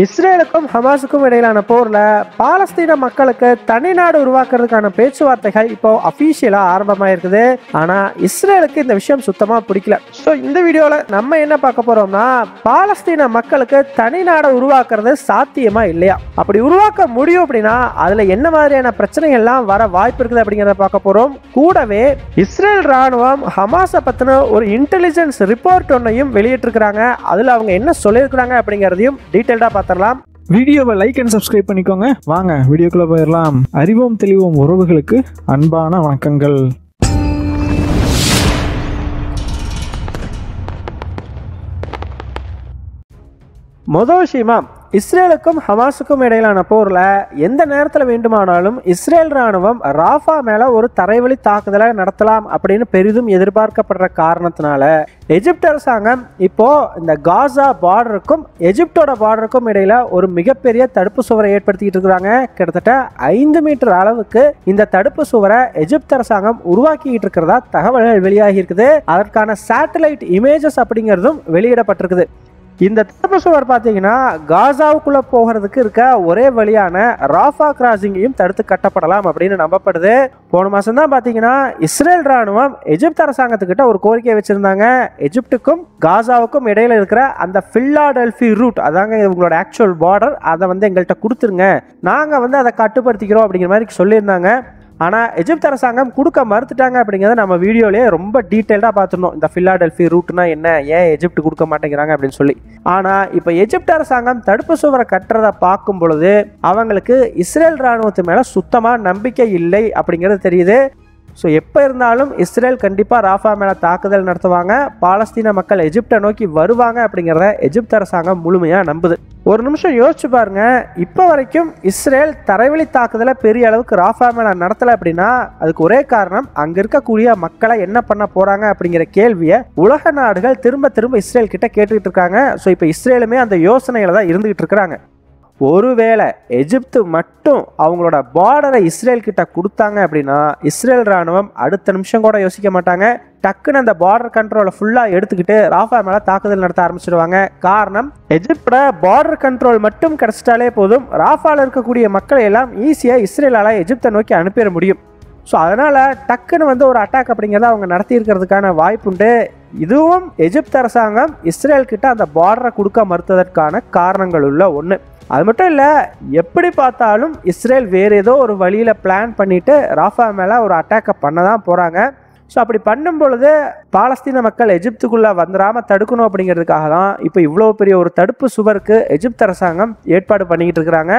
இஸ்ரேலுக்கும் ஹமாஸுக்கும் இடையிலான போர்ல பாலஸ்தீன மக்களுக்கு தனி நாடு உருவாக்குறதுக்கான பேச்சுவார்த்தைகள் இப்போ அபிஷியலா ஆரம்பமாயிருக்குது. ஆனா இஸ்ரேலுக்கு இந்த விஷயம் சுத்தமா பிடிக்கல. ஸோ இந்த வீடியோல நம்ம என்ன பார்க்க போறோம்னா, பாலஸ்தீன மக்களுக்கு தனி நாடை உருவாக்குறது சாத்தியமா இல்லையா, அப்படி உருவாக்க முடியும் அப்படின்னா அதுல என்ன மாதிரியான பிரச்சனைகள்லாம் வர வாய்ப்பு இருக்குது அப்படிங்கிறத பார்க்க போறோம். கூடவே இஸ்ரேல் ராணுவம் ஹமாஸை பத்தின ஒரு இன்டெலிஜென்ஸ் ரிப்போர்ட் ஒன்னையும் வெளியிட்டிருக்கிறாங்க. அதுல அவங்க என்ன சொல்லியிருக்கிறாங்க அப்படிங்கிறதையும் டீட்டெயில்டா பார்த்துடலாம். வீடியோவை லைக் அண்ட் சப்ஸ்கிரைப் பண்ணிக்கோங்க. வாங்க வீடியோக்குள்ள போயிடலாம். அறிவோம் தெளிவோம் உறவுகளுக்கு அன்பான வணக்கங்கள். மொதல் விஷயமா, இஸ்ரேலுக்கும் ஹமாஸுக்கும் இடையிலான போர்ல எந்த நேரத்தில் வேண்டுமானாலும் இஸ்ரேல் ராணுவம் ராஃபா மேல ஒரு தரைவழி தாக்குதலை நடத்தலாம் அப்படின்னு பெரிதும் எதிர்பார்க்கப்படுற காரணத்தினால எஜிப்ட் அரசாங்கம் இப்போ இந்த காசா பார்டருக்கும் எஜிப்டோட பார்டருக்கும் இடையில ஒரு மிகப்பெரிய தடுப்பு சுவரை ஏற்படுத்திட்டு இருக்கிறாங்க. கிட்டத்தட்ட 5 மீட்டர் அளவுக்கு இந்த தடுப்பு சுவரை எஜிப்ட் அரசாங்கம் உருவாக்கிட்டு இருக்கிறதா தகவல்கள் வெளியாகி இருக்குது. அதற்கான சேட்டலைட் இமேஜஸ் அப்படிங்கிறதும் வெளியிடப்பட்டிருக்குது. இந்த தடுப்பு சுவர் பார்த்தீங்கன்னா காசாவுக்குள்ள போகிறதுக்கு இருக்க ஒரே வழியான ராஃபா கிராசிங்கையும் தடுத்து கட்டப்படலாம் அப்படின்னு நம்பப்படுது. போன மாசம் தான் பார்த்தீங்கன்னா இஸ்ரேல் ராணுவம் எஜிப்ட் அரசாங்கத்துக்கிட்ட ஒரு கோரிக்கை வச்சிருந்தாங்க. எஜிப்டுக்கும் காசாவுக்கும் இடையில இருக்கிற அந்த பிலாடெல்ஃபி ரூட், அதாங்க இவங்களோட ஆக்சுவல் பார்டர், அதை எங்கள்கிட்ட கொடுத்துருங்க, நாங்கள் அதை கட்டுப்படுத்திக்கிறோம் அப்படிங்கிற மாதிரி சொல்லியிருந்தாங்க. ஆனால் எஜிப்ட் அரசாங்கம் கொடுக்க மறுத்துட்டாங்க அப்படிங்கிறத நம்ம வீடியோலேயே ரொம்ப டீட்டெயில்டாக பார்த்துருந்தோம். இந்த பிலாடெல்ஃபி ரூட்னா என்ன, ஏன் எஜிப்ட் கொடுக்க மாட்டேங்கிறாங்க அப்படின்னு சொல்லி. ஆனால் இப்போ எஜிப்ட் அரசாங்கம் தடுப்பு சுவரை கட்டுறதை பார்க்கும் பொழுது அவங்களுக்கு இஸ்ரேல் ராணுவத்து மேலே சுத்தமாக நம்பிக்கை இல்லை அப்படிங்கிறது தெரியுது. ஸோ எப்போ இருந்தாலும் இஸ்ரேல் கண்டிப்பாக ராஃபா மேலே தாக்குதல் நடத்துவாங்க, பாலஸ்தீன மக்கள் எஜிப்டை நோக்கி வருவாங்க அப்படிங்கிறத எஜிப்ட் அரசாங்கம் முழுமையாக நம்புது. ஒரு நிமிஷம் யோசிச்சு பாருங்க, இப்போ வரைக்கும் இஸ்ரேல் தரைவழி தாக்குதலை பெரிய அளவுக்கு ராஃபா மேலே நடத்தலை அப்படின்னா அதுக்கு ஒரே காரணம் அங்கே இருக்கக்கூடிய மக்களை என்ன பண்ண போகிறாங்க அப்படிங்கிற கேள்வியை உலக நாடுகள் திரும்ப திரும்ப இஸ்ரேல் கிட்ட கேட்டுக்கிட்டு இருக்காங்க. ஸோ இப்போ இஸ்ரேலுமே அந்த யோசனைகளை தான் இருந்துகிட்டு இருக்கிறாங்க. ஒருவேளை எஜிப்து மட்டும் அவங்களோட பார்டரை இஸ்ரேல் கிட்ட கொடுத்தாங்க அப்படின்னா இஸ்ரேல் ராணுவம் அடுத்த நிமிஷம் கூட யோசிக்க மாட்டாங்க, டக்குன்னு அந்த பார்டர் கண்ட்ரோலை ஃபுல்லாக எடுத்துக்கிட்டு ராஃபா மேலே தாக்குதல் நடத்த ஆரம்பிச்சிடுவாங்க. காரணம், எஜிப்டோட பார்டர் கண்ட்ரோல் மட்டும் கிடைச்சிட்டாலே போதும், ராஃபாவில் இருக்கக்கூடிய மக்களை எல்லாம் ஈஸியாக இஸ்ரேலால் எஜிப்தை நோக்கி அனுப்பிட முடியும். ஸோ அதனால் டக்குன்னு ஒரு அட்டாக் அப்படிங்கிறத அவங்க நடத்தியிருக்கிறதுக்கான வாய்ப்புண்டு. இதுவும் எஜிப்த் அரசாங்கம் இஸ்ரேல் கிட்ட அந்த பார்டரை கொடுக்க மறுத்ததற்கான காரணங்கள் உள்ள ஒன்று. அது மட்டும் இல்லை, எப்படி பார்த்தாலும் இஸ்ரேல் வேறு ஏதோ ஒரு வழியில் பிளான் பண்ணிவிட்டு ராஃபா மேலே ஒரு அட்டாக்கை பண்ண தான் போகிறாங்க. ஸோ அப்படி பண்ணும் பொழுது பாலஸ்தீன மக்கள் எஜிப்துக்குள்ளே வந்துடாமல் தடுக்கணும் அப்படிங்கிறதுக்காக தான் இப்போ இவ்வளோ பெரிய ஒரு தடுப்பு சுவருக்கு எஜிப்த் அரசாங்கம் ஏற்பாடு பண்ணிக்கிட்டு இருக்கிறாங்க.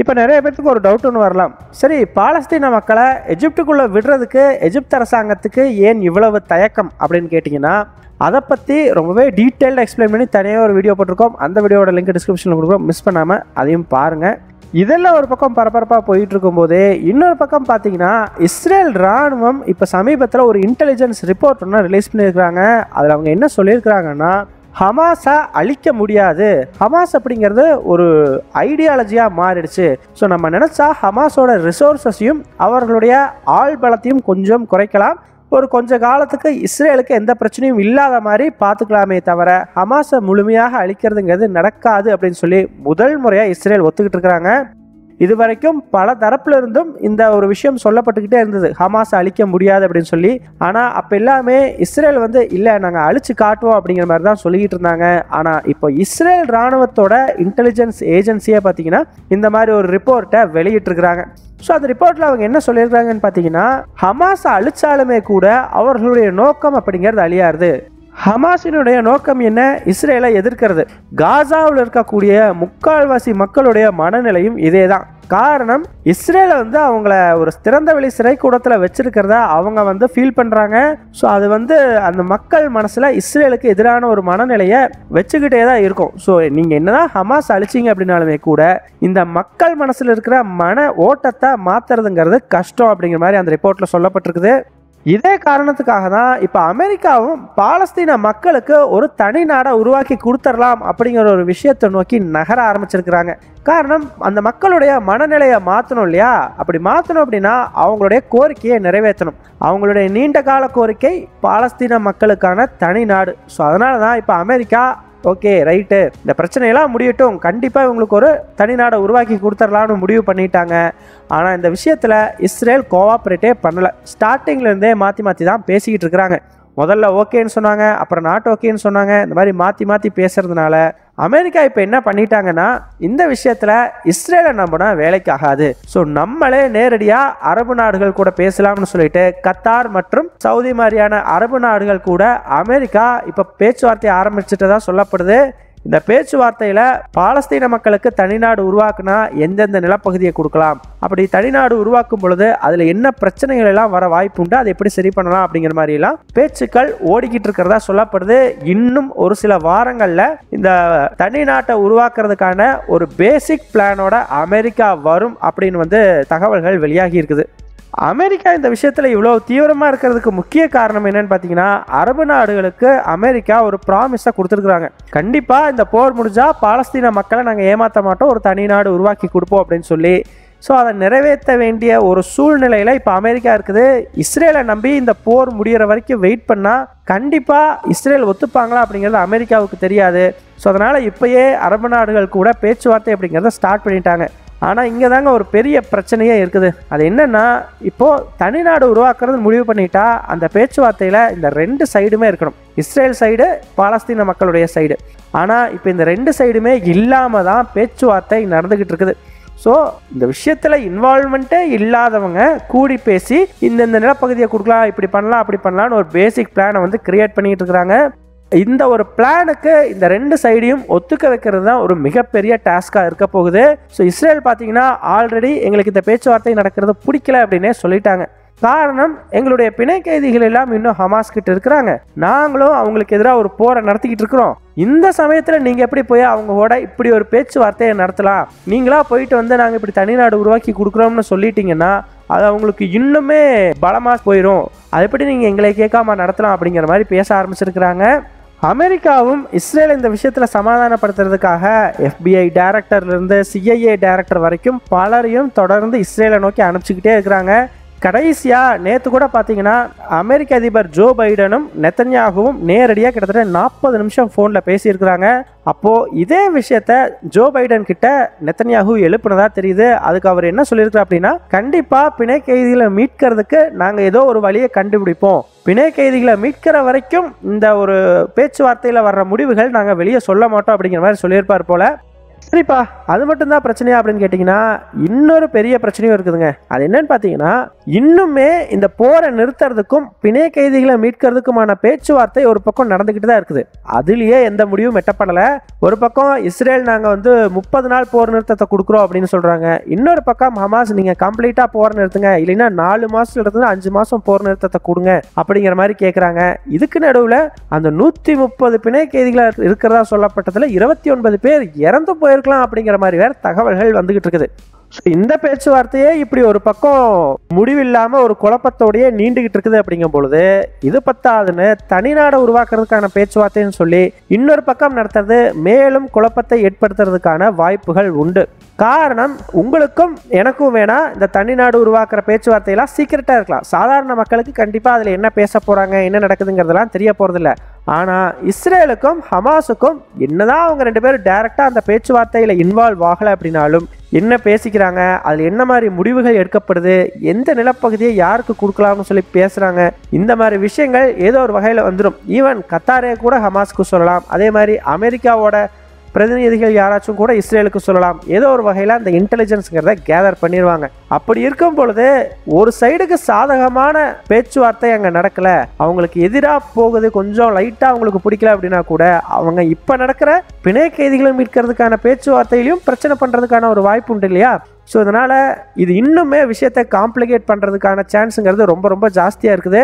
இப்போ நிறைய பேருக்கு ஒரு டவுட் ஒன்று வரலாம், சரி பாலஸ்தீன மக்களை எஜிப்டுக்குள்ளே விடுறதுக்கு எஜிப்த் அரசாங்கத்துக்கு ஏன் இவ்வளவு தயக்கம் அப்படின்னு கேட்டிங்கன்னா, அதை பற்றி ரொம்பவே டீட்டெயில்டாக எக்ஸ்பிளைன் பண்ணி தனியாக ஒரு வீடியோ போட்டிருக்கோம். அந்த வீடியோட லிங்க் டிஸ்கிரிப்ஷனில் கொடுக்குறோம், மிஸ் பண்ணாமல் அதையும் பாருங்கள். இதெல்லாம் ஒரு பக்கம் பரபரப்பாக போயிட்டு இருக்கும்போதே இன்னொரு பக்கம் பார்த்தீங்கன்னா இஸ்ரேல் ராணுவம் இப்போ சமீபத்தில் ஒரு இன்டெலிஜென்ஸ் ரிப்போர்ட் ஒன்று ரிலீஸ் பண்ணியிருக்கிறாங்க. அதில் அவங்க என்ன சொல்லியிருக்கிறாங்கன்னா, ஹமாஸை அழிக்க முடியாது, ஹமாஸ் அப்படிங்கிறது ஒரு ஐடியாலஜியாக மாறிடுச்சு. ஸோ நம்ம நினச்சா ஹமாஸோட ரிசோர்ஸஸையும் அவர்களுடைய ஆள் பலத்தையும் கொஞ்சம் குறைக்கலாம், ஒரு கொஞ்ச காலத்துக்கு இஸ்ரேலுக்கு எந்த பிரச்சனையும் இல்லாத மாதிரி பார்த்துக்கலாமே தவிர ஹமாஸை முழுமையாக அழிக்கிறதுங்கிறது நடக்காது அப்படின்னு சொல்லி முதல் முறையாக இஸ்ரேல் ஒத்துக்கிட்டு இருக்கிறாங்க. இது வரைக்கும் பல தரப்புல இருந்தும் இந்த ஒரு விஷயம் சொல்லப்பட்டுக்கிட்டே இருந்தது, ஹமாஸை அழிக்க முடியாது அப்படின்னு சொல்லி. ஆனால் அப்போ எல்லாமே இஸ்ரேல் இல்லை நாங்கள் அழிச்சு காட்டுவோம் அப்படிங்கிற மாதிரி தான் சொல்லிக்கிட்டு இருந்தாங்க. ஆனால் இப்போ இஸ்ரேல் ராணுவத்தோட இன்டெலிஜென்ஸ் ஏஜென்சியை பார்த்தீங்கன்னா இந்த மாதிரி ஒரு ரிப்போர்ட்டை வெளியிட்டிருக்கிறாங்க. ஸோ அந்த ரிப்போர்ட்டில் அவங்க என்ன சொல்லியிருக்காங்கன்னு பார்த்தீங்கன்னா, ஹமாஸை அழிச்சாலுமே கூட அவர்களுடைய நோக்கம் அப்படிங்கிறது அழியாருது. ஹமாஸினுடைய நோக்கம் என்ன, இஸ்ரேலை எதிர்க்கிறது. காசாவில் இருக்கக்கூடிய முக்கால்வாசி மக்களுடைய மனநிலையும் இதே தான். காரணம், இஸ்ரேலை அவங்கள ஒரு திறந்த வெளி சிறை கூடத்தில் வச்சிருக்கிறதா அவங்க ஃபீல் பண்ணுறாங்க. ஸோ அது அந்த மக்கள் மனசில் இஸ்ரேலுக்கு எதிரான ஒரு மனநிலையை வச்சுக்கிட்டே தான் இருக்கும். ஸோ நீங்கள் என்னதான் ஹமாஸ் அழிச்சிங்க அப்படின்னாலுமே கூட இந்த மக்கள் மனசில் இருக்கிற மன ஓட்டத்தை மாற்றுறதுங்கிறது கஷ்டம் அப்படிங்கிற மாதிரி அந்த ரிப்போர்ட்டில் சொல்லப்பட்டிருக்குது. இதே காரணத்துக்காக தான் இப்போ அமெரிக்காவும் பாலஸ்தீன மக்களுக்கு ஒரு தனி நாடை உருவாக்கி கொடுத்துடலாம் அப்படிங்கிற ஒரு விஷயத்தை நோக்கி நகர ஆரம்பிச்சிருக்கிறாங்க. காரணம், அந்த மக்களுடைய மனநிலையை மாற்றணும் இல்லையா, அப்படி மாற்றணும் அப்படின்னா அவங்களுடைய கோரிக்கையை நிறைவேற்றணும். அவங்களுடைய நீண்ட கால கோரிக்கை பாலஸ்தீன மக்களுக்கான தனி நாடு. ஸோ அதனால தான் இப்போ அமெரிக்கா ஓகே ரைட்டு, இந்த பிரச்சனையெல்லாம் முடியட்டும், கண்டிப்பாக இவங்களுக்கு ஒரு தனி நாடை உருவாக்கி கொடுத்துடலாம்னு முடிவு பண்ணிட்டாங்க. ஆனால் இந்த விஷயத்தில் இஸ்ரேல் கோஆப்ரேட்டே பண்ணலை. ஸ்டார்டிங்லேருந்தே மாற்றி தான் பேசிக்கிட்டு இருக்கிறாங்க. முதல்ல ஓகேன்னு சொன்னாங்க, அப்புறம் நாட் ஓகேன்னு சொன்னாங்க. இந்த மாதிரி மாற்றி பேசுறதுனால அமெரிக்கா இப்போ என்ன பண்ணிட்டாங்கன்னா, இந்த விஷயத்தில் இஸ்ரேலை நம்பினா வேலைக்கு ஆகாது, ஸோ நம்மளே நேரடியாக அரபு நாடுகள் கூட பேசலாம்னு சொல்லிட்டு கத்தார் மற்றும் சவுதி மாதிரியான அரபு நாடுகள் கூட அமெரிக்கா இப்போ பேச்சுவார்த்தை ஆரம்பிச்சுட்டதா சொல்லப்படுது. இந்த பேச்சுவார்த்தையில் பாலஸ்தீன மக்களுக்கு தனிநாடு உருவாக்குனா எந்தெந்த நிலப்பகுதியை கொடுக்கலாம், அப்படி தனிநாடு உருவாக்கும் பொழுது அதில் என்ன பிரச்சனைகள் எல்லாம் வர வாய்ப்பு உண்டு, அதை எப்படி சரி பண்ணலாம் அப்படிங்கிற மாதிரிலாம் பேச்சுக்கள் ஓடிக்கிட்டு இருக்கிறதா சொல்லப்படுது. இன்னும் ஒரு சில வாரங்களில் இந்த தனிநாட்டை உருவாக்குறதுக்கான ஒரு பேசிக் பிளானோட அமெரிக்கா வரும் அப்படின்னு தகவல்கள் வெளியாகி இருக்குது. அமெரிக்கா இந்த விஷயத்தில் இவ்வளோ தீவிரமாக இருக்கிறதுக்கு முக்கிய காரணம் என்னன்னு பார்த்தீங்கன்னா, அரபு நாடுகளுக்கு அமெரிக்கா ஒரு ப்ராமிஸை கொடுத்துருக்குறாங்க. கண்டிப்பாக இந்த போர் முடிஞ்சால் பாலஸ்தீன மக்களை நாங்கள் ஏமாற்ற மாட்டோம், ஒரு தனி நாடு உருவாக்கி கொடுப்போம் அப்படின்னு சொல்லி. ஸோ அதை நிறைவேற்ற வேண்டிய ஒரு சூழ்நிலையில் இப்போ அமெரிக்கா இருக்குது. இஸ்ரேலை நம்பி இந்த போர் முடிகிற வரைக்கும் வெயிட் பண்ணால் கண்டிப்பாக இஸ்ரேல் ஒத்துப்பாங்களா அப்படிங்கிறது அமெரிக்காவுக்கு தெரியாது. ஸோ அதனால் இப்போயே அரபு நாடுகள் கூட பேச்சுவார்த்தை அப்படிங்கிறத ஸ்டார்ட் பண்ணிட்டாங்க. ஆனால் இங்கே தாங்க ஒரு பெரிய பிரச்சனையே இருக்குது. அது என்னென்னா, இப்போது தனிநாடு உருவாக்குறது முடிவு பண்ணிட்டா அந்த பேச்சுவார்த்தையில் இந்த ரெண்டு சைடுமே இருக்கணும், இஸ்ரேல் சைடு, பாலஸ்தீன மக்களுடைய சைடு. ஆனால் இப்போ இந்த ரெண்டு சைடுமே இல்லாமல் தான் பேச்சுவார்த்தை நடந்துக்கிட்டு இருக்குது. ஸோ இந்த விஷயத்தில் இன்வால்மெண்ட்டே இல்லாதவங்க கூடி பேசி இந்தந்த நிலப்பகுதியை கொடுக்கலாம், இப்படி பண்ணலாம், அப்படி பண்ணலான்னு ஒரு பேசிக் பிளானை கிரியேட் பண்ணிகிட்டு இருக்கிறாங்க. இந்த ஒரு பிளானுக்கு இந்த ரெண்டு சைடையும் ஒத்துக்க வைக்கிறது தான் ஒரு மிகப்பெரிய டாஸ்காக இருக்க போகுது. ஸோ இஸ்ரேல் பார்த்தீங்கன்னா ஆல்ரெடி எங்களுக்கு இந்த பேச்சுவார்த்தை நடக்கிறது பிடிக்கல அப்படின்னே சொல்லிட்டாங்க. காரணம், எங்களுடைய பிணை கைதிகள் எல்லாம் இன்னும் ஹமாஸ் கிட்ட இருக்கிறாங்க, நாங்களும் அவங்களுக்கு எதிராக ஒரு போரை நடத்திக்கிட்டு இருக்கிறோம். இந்த சமயத்தில் நீங்கள் எப்படி போய் அவங்களோட இப்படி ஒரு பேச்சுவார்த்தையை நடத்தலாம், நீங்களா போயிட்டு நாங்கள் இப்படி தனிநாடு உருவாக்கி கொடுக்குறோம்னு சொல்லிட்டீங்கன்னா அது அவங்களுக்கு இன்னுமே பலமாக போயிடும், அது எப்படி நீங்கள் எங்களை கேட்காம நடத்தலாம் அப்படிங்கிற மாதிரி பேச ஆரம்பிச்சிருக்கிறாங்க. அமெரிக்காவும் இஸ்ரேல் இந்த விஷயத்தில் சமாதானப்படுத்துறதுக்காக FBI டைரக்டர்லேருந்து CIA டைரக்டர் வரைக்கும் பலரையும் தொடர்ந்து இஸ்ரேலை நோக்கி அனுப்பிச்சிக்கிட்டே இருக்கிறாங்க. கடைசியாக நேற்று கூட பார்த்தீங்கன்னா அமெரிக்க அதிபர் ஜோ பைடனும் நெத்தன்யாகுவும் நேரடியாக கிட்டத்தட்ட 40 நிமிஷம் ஃபோனில் பேசியிருக்கிறாங்க. அப்போது இதே விஷயத்த ஜோ பைடன் கிட்ட நெத்தன்யாகு எழுப்புனதா தெரியுது. அதுக்கு அவர் என்ன சொல்லியிருக்கிறார் அப்படின்னா, கண்டிப்பாக பிணை கைதிகளை மீட்கிறதுக்கு நாங்கள் ஏதோ ஒரு வழியை கண்டுபிடிப்போம், பிணை கைதிகளை மீட்கிற வரைக்கும் இந்த ஒரு பேச்சுவார்த்தையில் வர்ற முடிவுகள் நாங்கள் வெளியே சொல்ல மாட்டோம் அப்படிங்கிற மாதிரி சொல்லியிருப்பார் போல. சரிப்பா, அது மட்டும்தான் பிரச்சனையா அப்படின்னு கேட்டிங்கன்னா, இன்னொரு பெரிய பிரச்சனையும் இருக்குதுங்க. அது என்னன்னு பார்த்தீங்கன்னா, இன்னுமே இந்த போரை நிறுத்துறதுக்கும் பிணை கைதிகளை மீட்கிறதுக்குமான பேச்சுவார்த்தை ஒரு பக்கம் நடந்துக்கிட்டு தான் இருக்குது. அதுலேயே எந்த முடிவும் எட்டப்படலை. ஒரு பக்கம் இஸ்ரேல் நாங்கள் 30 நாள் போர் நிறுத்தத்தை கொடுக்குறோம் அப்படின்னு சொல்கிறாங்க. இன்னொரு பக்கம் ஹமாஸ் நீங்கள் கம்ப்ளீட்டாக போர் நிறுத்துங்க, இல்லைன்னா 4 மாதத்துல இருந்து 5 மாதம் போர் நிறுத்தத்தை கொடுங்க அப்படிங்கிற மாதிரி கேட்குறாங்க. இதுக்கு நடுவில் அந்த 130 பிணை கைதிகள் இருக்கிறதா சொல்லப்பட்டதில் 29 பேர் இறந்து போயிருக்கலாம் அப்படிங்கிற மாதிரி வேற தகவல்கள் வந்துகிட்டு இருக்குது. இந்த பேச்சுவார்த்தையே இப்படி ஒரு பக்கம் முடிவில்லாம ஒரு குழப்பத்தோடயே நீண்டுகிட்டு இருக்குது. அப்படிங்கும் பொழுது இது பத்தாதுன்னு தனிநாடு உருவாக்குறதுக்கான பேச்சுவார்த்தைன்னு சொல்லி இன்னொரு பக்கம் நடத்துறது மேலும் குழப்பத்தை ஏற்படுத்துறதுக்கான வாய்ப்புகள் உண்டு. காரணம், உங்களுக்கும் எனக்கும் வேணா இந்த தனிநாடு உருவாக்குற பேச்சுவார்த்தையெல்லாம் சீக்கிரட்டா இருக்கலாம். சாதாரண மக்களுக்கு கண்டிப்பா அதுல என்ன பேச போறாங்க, என்ன நடக்குதுங்கிறதெல்லாம் தெரிய போறதில்ல. ஆனா இஸ்ரேலுக்கும் ஹமாஸுக்கும் என்னதான் அவங்க 2 பேரும் டைரக்டா அந்த பேச்சுவார்த்தையில இன்வால்வ் ஆகலை அப்படின்னாலும் என்ன பேசிக்கிறாங்க, அதில் என்ன மாதிரி முடிவுகள் எடுக்கப்படுது, எந்த நிலப்பகுதியை யாருக்கு கொடுக்கலாம்னு சொல்லி பேசுகிறாங்க, இந்த மாதிரி விஷயங்கள் ஏதோ ஒரு வகையில் வந்துடும். ஈவன் கத்தாரே கூட ஹமாஸ்க்கு சொல்லலாம், அதே மாதிரி அமெரிக்காவோட பிரதிநிதிகள் யாராச்சும் கூட இஸ்ரேலுக்கு சொல்லலாம். ஏதோ ஒரு வகையில் அந்த இன்டெலிஜென்ஸுங்கிறத கேதர் பண்ணிடுவாங்க. அப்படி இருக்கும் பொழுது ஒரு சைடுக்கு சாதகமான பேச்சுவார்த்தை அங்கே நடக்கலை, அவங்களுக்கு எதிராக போகுது, கொஞ்சம் லைட்டாக அவங்களுக்கு பிடிக்கல அப்படின்னா கூட அவங்க இப்போ நடக்கிற பிணை கைதிகளை மீட்கிறதுக்கான பேச்சுவார்த்தையிலையும் பிரச்சனை பண்ணுறதுக்கான ஒரு வாய்ப்பு உண்டு இல்லையா? ஸோ அதனால் இது இன்னுமே விஷயத்தை காம்ப்ளிகேட் பண்ணுறதுக்கான சான்ஸுங்கிறது ரொம்ப ரொம்ப ஜாஸ்தியாக இருக்குது.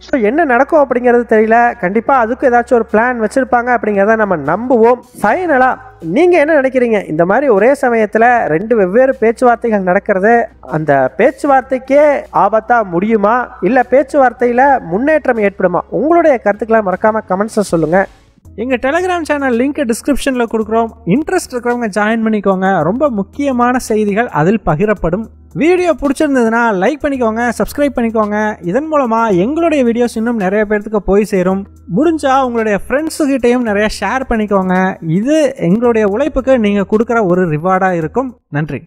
ஸோ என்ன நடக்கும் அப்படிங்கிறது தெரியல. கண்டிப்பாக அதுக்கு ஏதாச்சும் ஒரு பிளான் வச்சுருப்பாங்க அப்படிங்கிறத நம்ம நம்புவோம். ஃபைனலாக நீங்கள் என்ன நினைக்கிறீங்க? இந்த மாதிரி ஒரே சமயத்தில் 2 வெவ்வேறு பேச்சுவார்த்தைகள் நடக்கிறது அந்த பேச்சுவார்த்தைக்கே ஆபத்தாக முடியுமா, இல்லை பேச்சுவார்த்தையில் முன்னேற்றம் ஏற்படுமா? உங்களுடைய கருத்துக்களை மறக்காமல் கமெண்ட்ஸில் சொல்லுங்கள். எங்கள் டெலிகிராம் சேனல் லிங்க் டிஸ்கிரிப்ஷனில் கொடுக்குறோம். இன்ட்ரெஸ்ட் இருக்கிறவங்க ஜாயின் பண்ணிக்கோங்க. ரொம்ப முக்கியமான செய்திகள் அதில் பகிரப்படும். வீடியோ பிடிச்சிருந்ததுன்னா லைக் பண்ணிக்கோங்க, சப்ஸ்கிரைப் பண்ணிக்கோங்க. இதன் மூலமாக எங்களுடைய வீடியோஸ் இன்னும் நிறைய பேர்த்துக்கு போய் சேரும். முடிஞ்சா உங்களுடைய ஃப்ரெண்ட்ஸுகிட்டையும் நிறைய ஷேர் பண்ணிக்கோங்க. இது எங்களுடைய உழைப்புக்கு நீங்கள் கொடுக்குற ஒரு ரிவார்டாக இருக்கும். நன்றி.